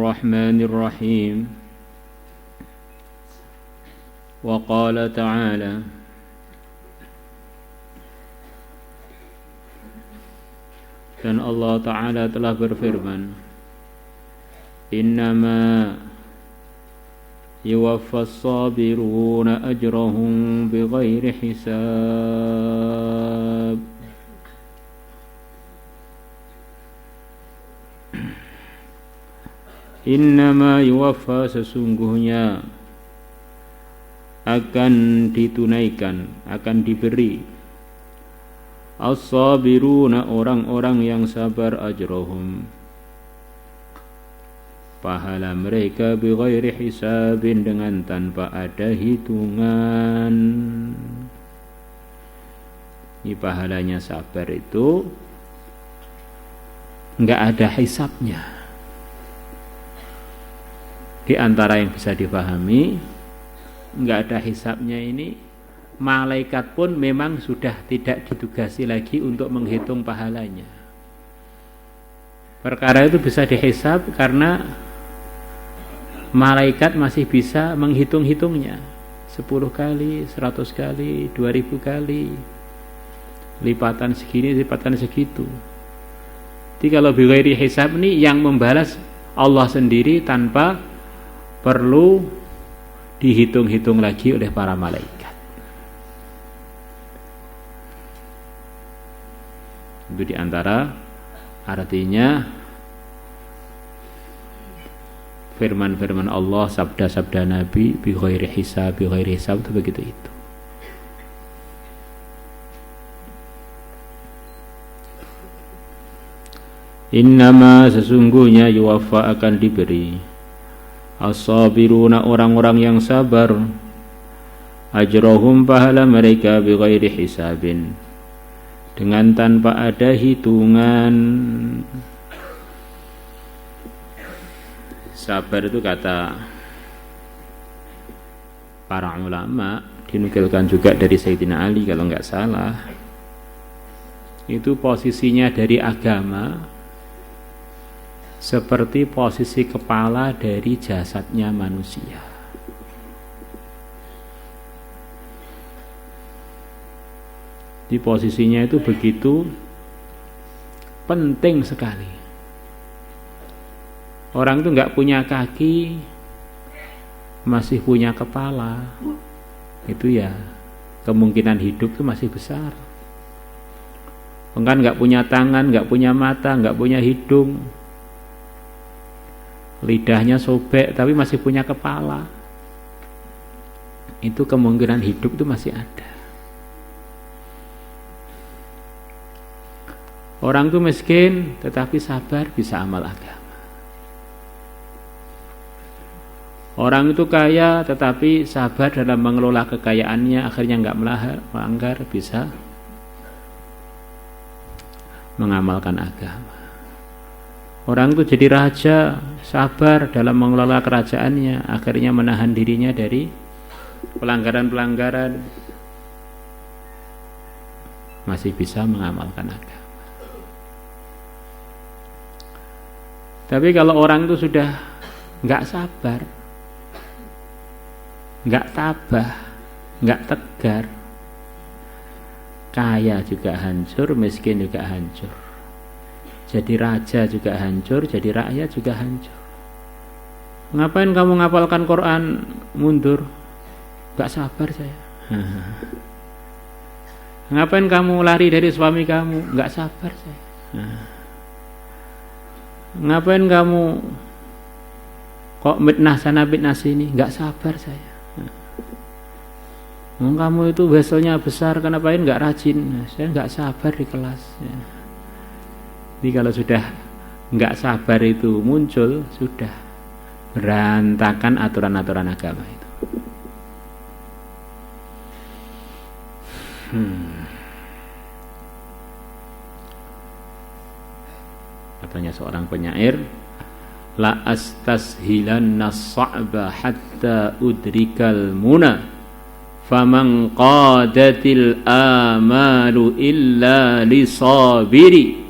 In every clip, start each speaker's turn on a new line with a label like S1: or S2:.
S1: الرحمن الرحيم وقال تعالى dan Allah Ta'ala telah berfirman innama yuwaffas sabiruna ajrahum bighairi hisab innama yuwaffa sesungguhnya akan ditunaikan, akan diberi as-sabiruna orang-orang yang sabar ajrahum pahala mereka bighairi hisabin dengan tanpa ada hitungan. Ini pahalanya sabar itu enggak ada hisabnya. Di antara yang bisa dipahami, enggak ada hisabnya ini, malaikat pun memang sudah tidak ditugasi lagi untuk menghitung pahalanya. Perkara itu bisa dihisab karena malaikat masih bisa menghitung-hitungnya 10 kali, 100 kali, 2000 kali, lipatan segini, lipatan segitu. Jadi kalau bighairi hisab ini yang membalas Allah sendiri tanpa perlu dihitung-hitung lagi oleh para malaikat. Itu diantara artinya firman-firman Allah, sabda-sabda Nabi bighairi hisab itu begitu itu. Innama sesungguhnya yuwaffa akan diberi as-sabiruna orang-orang yang sabar ajrahum pahala mereka bighairi hisabin dengan tanpa ada hitungan. Sabar itu kata para ulama, dinukilkan juga dari Sayyidina Ali kalau enggak salah, itu posisinya dari agama seperti posisi kepala dari jasadnya manusia. Di posisinya itu begitu penting sekali. Orang itu enggak punya kaki, masih punya kepala, itu ya kemungkinan hidup itu masih besar. Kan enggak punya tangan, enggak punya mata, enggak punya hidung, lidahnya sobek tapi masih punya kepala, itu kemungkinan hidup itu masih ada. Orang itu miskin tetapi sabar bisa amal agama. Orang itu kaya tetapi sabar dalam mengelola kekayaannya, akhirnya enggak melanggar, bisa mengamalkan agama. Orang itu jadi raja, sabar dalam mengelola kerajaannya, akhirnya menahan dirinya dari pelanggaran-pelanggaran, masih bisa mengamalkan agama. Tapi kalau orang itu sudah enggak sabar, enggak tabah, enggak tegar, kaya juga hancur, miskin juga hancur. Jadi raja juga hancur, jadi rakyat juga hancur. Ngapain kamu ngapalkan Quran mundur? Gak sabar saya. Ngapain kamu lari dari suami kamu? Gak sabar saya. Ngapain kamu kok mitnah sana mitnah sini? Gak sabar saya. Kamu itu besoknya besar, kenapain gak rajin? Saya gak sabar di kelas. Jadi kalau sudah enggak sabar itu muncul, sudah berantakan aturan-aturan agama itu. Katanya seorang penyair, la astashilanna as-sa'ba hatta udrikal muna faman qadatil amalu illa lisabiri.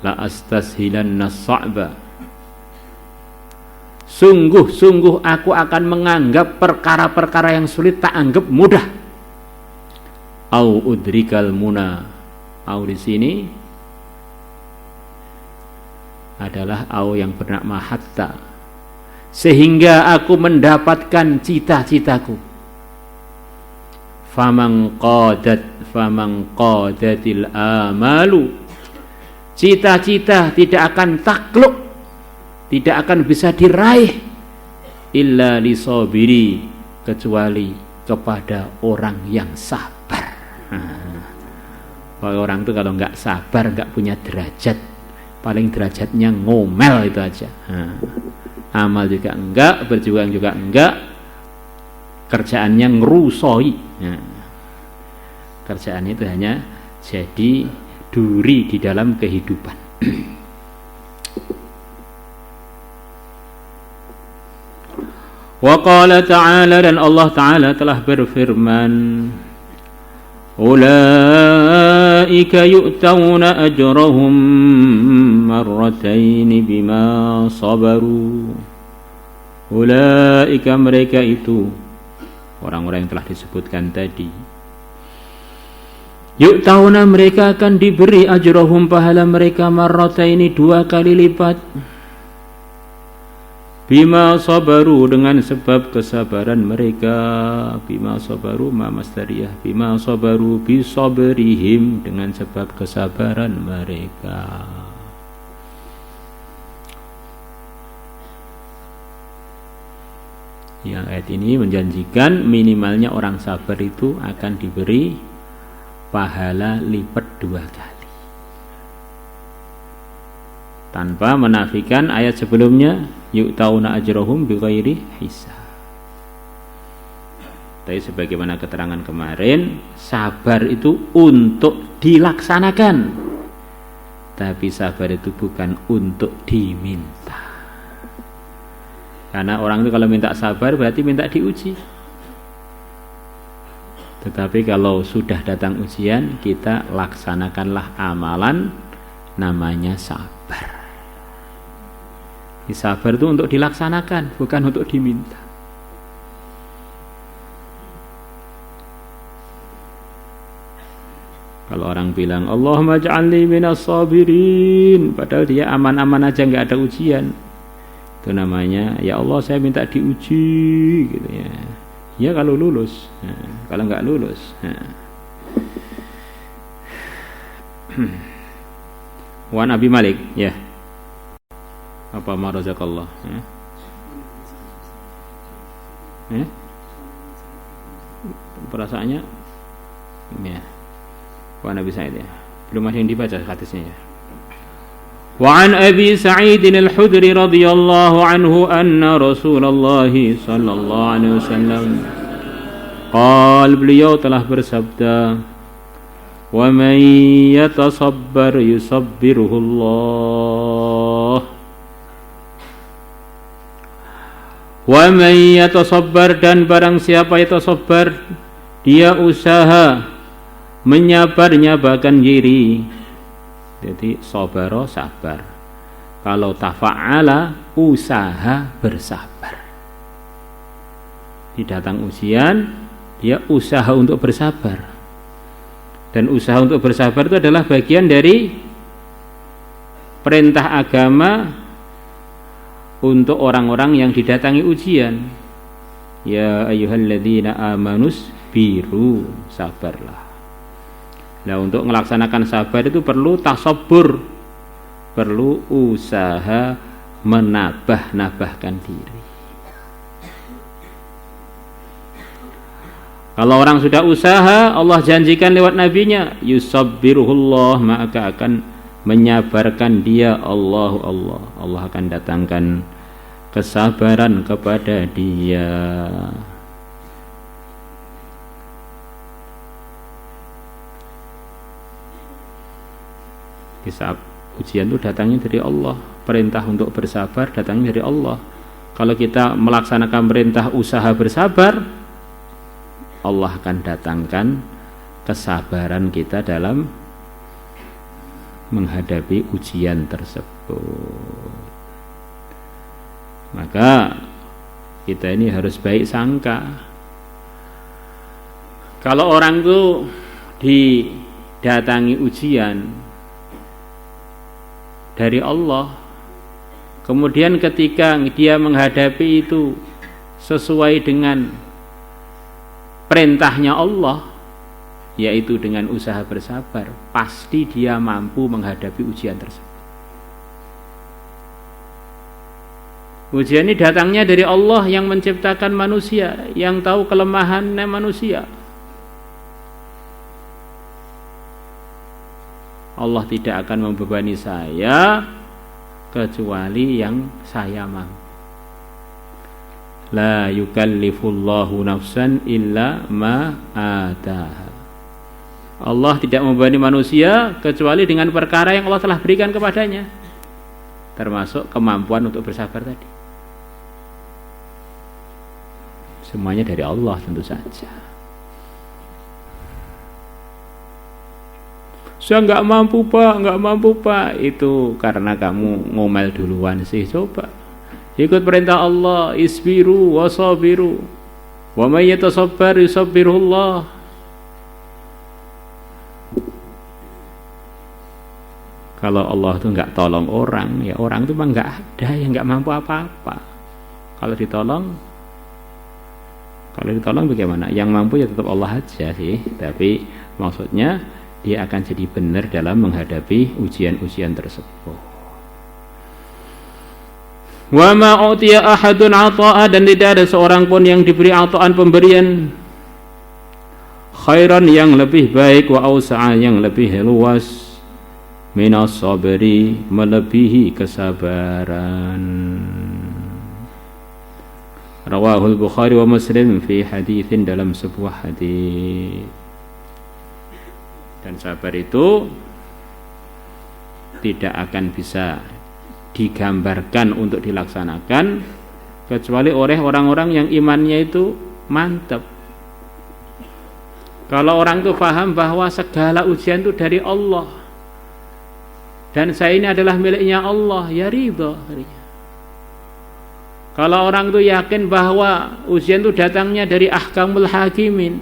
S1: la astashilanna sa'ba, sungguh-sungguh aku akan menganggap perkara-perkara yang sulit tak anggap mudah. Au udrikal muna, au di sini adalah au yang bernama hatta, sehingga aku mendapatkan cita-citaku. Faman qadatil amalu, cita-cita tidak akan takluk, tidak akan bisa diraih illa lisobiri, kecuali kepada orang yang sabar. Orang itu kalau nggak sabar, nggak punya derajat, paling derajatnya ngomel itu aja. Amal juga enggak, berjuang juga enggak, kerjaannya ngerusoi. Kerjaannya itu hanya jadi duri di dalam kehidupan. Wa qala ta'ala, dan Allah Ta'ala telah berfirman, ulaika yu'tawna ajrahum marratain bima sabaru. Ulaika, mereka itu orang-orang yang telah disebutkan tadi, yu'tawna, mereka akan diberi ajrahum, pahala mereka, marrataini, 2 kali lipat, bima sabaru, dengan sebab kesabaran mereka. Bima sabaru ma masdariyah, bima sabaru bi sabrihim, dengan sebab kesabaran mereka. Yang ayat ini menjanjikan minimalnya orang sabar itu akan diberi pahala lipat 2 kali, tanpa menafikan ayat sebelumnya, yu'tauna ajrahum bighairi hisab. Tapi sebagaimana keterangan kemarin, sabar itu untuk dilaksanakan, tapi sabar itu bukan untuk diminta. Karena orang itu kalau minta sabar berarti minta diuji. Tetapi kalau sudah datang ujian, kita laksanakanlah amalan, namanya sabar. Sabar itu untuk dilaksanakan, bukan untuk diminta. Kalau orang bilang Allahumma ja'alni minas sabirin, padahal dia aman-aman aja, nggak ada ujian, itu namanya ya Allah saya minta diuji gitu ya. Ya kalau lulus, kalau nggak lulus. Wan Abi Malik, ya. Apa marazakallah? Perasaannya, ya. Wan Abi Sa'id, ya. Belum ada yang dibaca hadisnya, ya. وعن أبي سعيد الخدري رضي الله عنه أن رسول الله صلى الله عليه وسلم قال, beliau telah bersabda, وَمَنْ يَتَصَبَّرْ يُصَبِّرُهُ اللَّهُ. وَمَنْ يَتَصَبَّرْ, dan barang siapa yatasobbar, dia usaha menyabar-nyabarkan diri. Jadi sobaro, sabar. Kalau tafa'ala, usaha bersabar. Didatang ujian, dia usaha untuk bersabar. Dan usaha untuk bersabar itu adalah bagian dari perintah agama untuk orang-orang yang didatangi ujian. Ya ayyuhalladzina amanus biru, sabarlah. Nah, untuk melaksanakan sabar itu perlu tasabbur, perlu usaha menabah-nabahkan diri. Kalau orang sudah usaha, Allah janjikan lewat nabinya, yusabbiruhullah, maka akan menyabarkan dia Allah akan datangkan kesabaran kepada dia. Di saat ujian itu datangnya dari Allah, perintah untuk bersabar datangnya dari Allah. Kalau kita melaksanakan perintah usaha bersabar, Allah akan datangkan kesabaran kita dalam menghadapi ujian tersebut. Maka kita ini harus baik sangka. Kalau orang itu didatangi ujian dari Allah, kemudian ketika dia menghadapi itu sesuai dengan perintahnya Allah, yaitu dengan usaha bersabar, pasti dia mampu menghadapi ujian tersebut. Ujian ini datangnya dari Allah yang menciptakan manusia, yang tahu kelemahannya manusia. Allah tidak akan membebani saya kecuali yang saya mampu. La yukallifullahu nafsan illa ma ataha. Allah tidak membebani manusia kecuali dengan perkara yang Allah telah berikan kepadanya, termasuk kemampuan untuk bersabar tadi. Semuanya dari Allah tentu saja. Saya nggak mampu pak, itu karena kamu ngomel duluan sih. Coba ikut perintah Allah, isbiru wasabiru wa may yatasabbar yusabbirullah. Kalau Allah itu nggak tolong orang, ya orang itu mah nggak ada yang nggak mampu apa-apa. Kalau ditolong bagaimana? Yang mampu ya tetap Allah aja sih. Tapi maksudnya dia akan jadi benar dalam menghadapi ujian-ujian tersebut. Wa ma utiya ahadun ata'a, dan tidak ada seorang pun yang diberi ata'an pemberian khairan yang lebih baik, wa ausa'a yang lebih luas, minas sabri melebihi kesabaran. Rawahul Bukhari wa Muslim fi haditsin, dalam sebuah hadis. Dan sabar itu tidak akan bisa digambarkan untuk dilaksanakan kecuali oleh orang-orang yang imannya itu mantap. Kalau orang itu paham bahwa segala ujian itu dari Allah dan saya ini adalah miliknya Allah, ya ridho. Kalau orang itu yakin bahwa ujian itu datangnya dari ahkamul hakimin,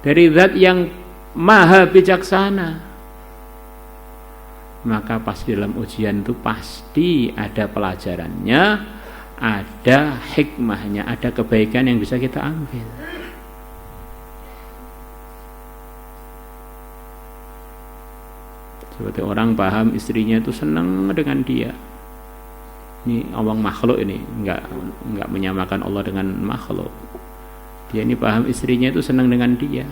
S1: dari zat yang maha bijaksana, maka pas dalam ujian itu pasti ada pelajarannya, ada hikmahnya, ada kebaikan yang bisa kita ambil. Seperti orang paham istrinya itu senang dengan dia. Ini awang makhluk, ini enggak menyamakan Allah dengan makhluk. Dia ini paham istrinya itu senang dengan dia.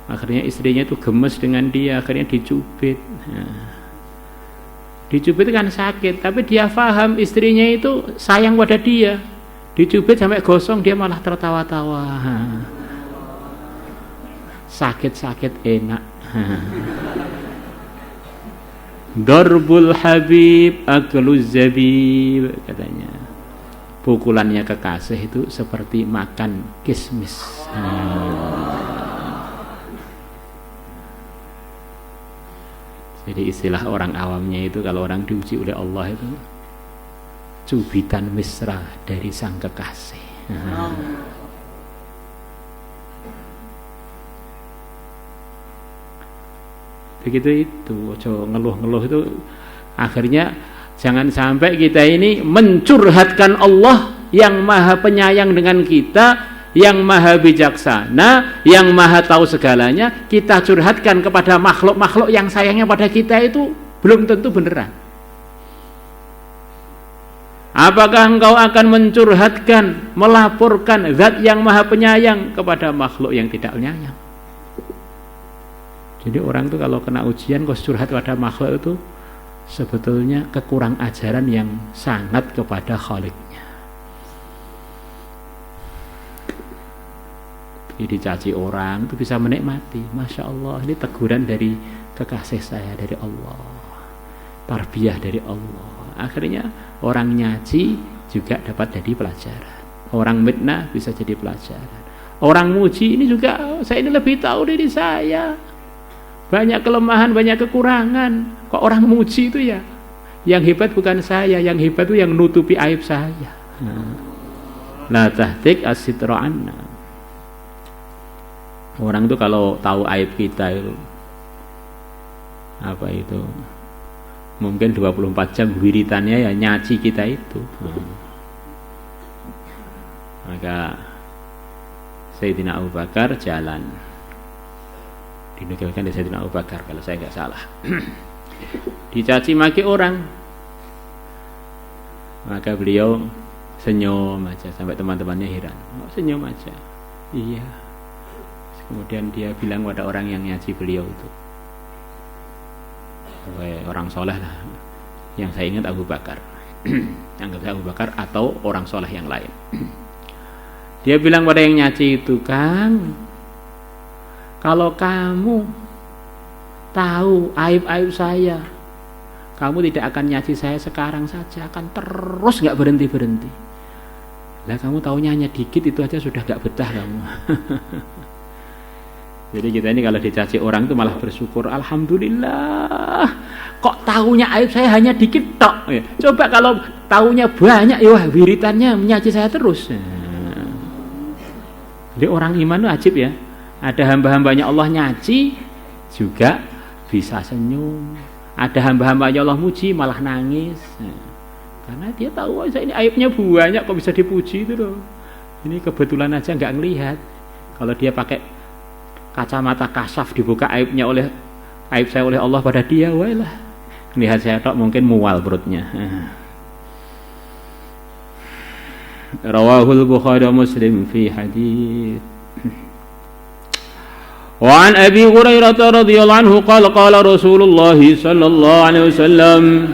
S1: Akhirnya istrinya itu gemes dengan dia, akhirnya dicubit. Nah, dicubit kan sakit, tapi dia paham istrinya itu sayang pada dia. Dicubit sampai gosong, dia malah tertawa-tawa. Sakit-sakit enak. Darbul habib akluz zabib, katanya. Pukulannya kekasih itu seperti makan kismis. Jadi istilah orang awamnya itu, kalau orang diuji oleh Allah itu cubitan mesra dari sang kekasih. Begitu itu, ngeluh-ngeluh itu akhirnya jangan sampai kita ini mencurhatkan Allah yang maha penyayang dengan kita, yang maha bijaksana, yang maha tahu segalanya, kita curhatkan kepada makhluk-makhluk yang sayangnya pada kita, itu belum tentu beneran. Apakah engkau akan mencurhatkan, melaporkan zat yang maha penyayang kepada makhluk yang tidak penyayang? Jadi orang itu kalau kena ujian kok curhat pada makhluk, itu sebetulnya kekurang ajaran yang sangat kepada Khalik. Dicaci orang itu bisa menikmati, Masya Allah, ini teguran dari kekasih saya, dari Allah, tarbiyah dari Allah. Akhirnya orang nyaci juga dapat jadi pelajaran, orang mitnah bisa jadi pelajaran, orang muji ini juga, saya ini lebih tahu dari saya, banyak kelemahan, banyak kekurangan. Kok orang muji itu ya? Yang hebat bukan saya, yang hebat itu yang nutupi aib saya. La tahtik as-sitra anna. Orang itu kalau tahu aib kita itu apa itu? Mungkin 24 jam wiritannya ya nyaci kita itu. Maka Sayyidina Abu Bakar jalan, dinukilkan dari Sayyidina Abu Bakar kalau saya nggak salah. Dicaci maki orang, maka beliau senyum aja sampai teman-temannya heran. Oh, senyum aja. Iya. Kemudian dia bilang pada orang yang nyaci beliau itu, orang soleh lah. Yang saya ingat Abu Bakar. Anggap saya Abu Bakar atau orang soleh yang lain. Dia bilang pada yang nyaci itu, Kang, kalau kamu tahu aib-aib saya, kamu tidak akan nyaci saya sekarang saja, akan terus gak berhenti-berhenti. Lah kamu taunya hanya dikit itu aja sudah gak betah kamu. Jadi kita ini kalau dicaci orang itu malah bersyukur, alhamdulillah. Kok tahunya aib saya hanya dikit tok. Ya. Coba kalau tahunya banyak, ya wah wiritannya menyaci saya terus. Jadi orang iman itu ajib ya. Ada hamba-hambanya Allah nyaci juga bisa senyum. Ada hamba-hambanya Allah muji malah nangis. Karena dia tahu aja ini aibnya banyak kok bisa dipuji itu loh. Ini kebetulan aja nggak ngelihat. Kalau dia pakai kacamata kasaf dibuka aib saya oleh Allah pada dia, wah lah. Lihat saya tok mungkin mual perutnya. Rawahul Bukhari wa Muslim fi hadits. Wa an Abi Hurairah radhiyallahu anhu qala qala Rasulullah sallallahu alaihi wasallam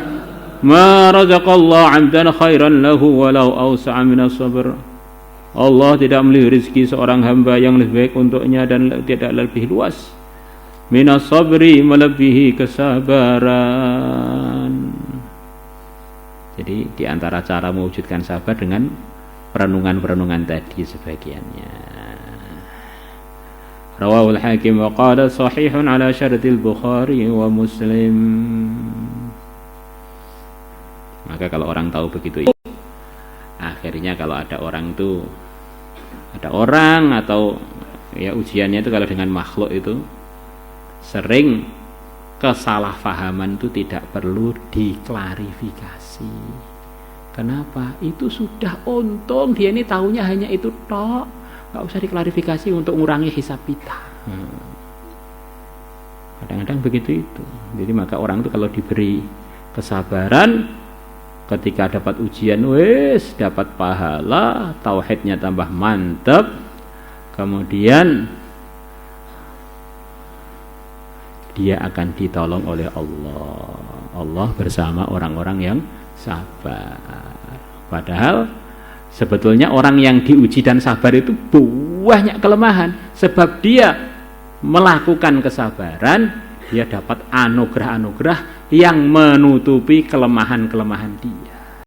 S1: ma razaqallahu 'abdan khairan lahu walau awsa'a min as-sabr. Allah tidak memberi rezeki seorang hamba yang lebih baik untuknya dan tidak lebih luas minas sabri, melebihi kesabaran. Jadi di antara cara mewujudkan sabar dengan perenungan-perenungan tadi sebagiannya. Rawahul Hakim wa qala sahihun ala syartil Bukhari wa Muslim. Maka kalau orang tahu begitu, akhirnya kalau ada orang atau ya ujiannya itu kalau dengan makhluk itu sering kesalahpahaman itu tidak perlu diklarifikasi. Kenapa? Itu sudah untung dia ini tahunya hanya itu tok, nggak usah diklarifikasi untuk mengurangi hisab kita. Kadang-kadang begitu itu. Jadi maka orang itu kalau diberi kesabaran, ketika dapat ujian, wes dapat pahala, tauhidnya tambah mantap, kemudian dia akan ditolong oleh Allah. Allah bersama orang-orang yang sabar. Padahal sebetulnya orang yang diuji dan sabar itu banyak kelemahan. Sebab dia melakukan kesabaran, dia dapat anugerah-anugerah yang menutupi kelemahan-kelemahan dia.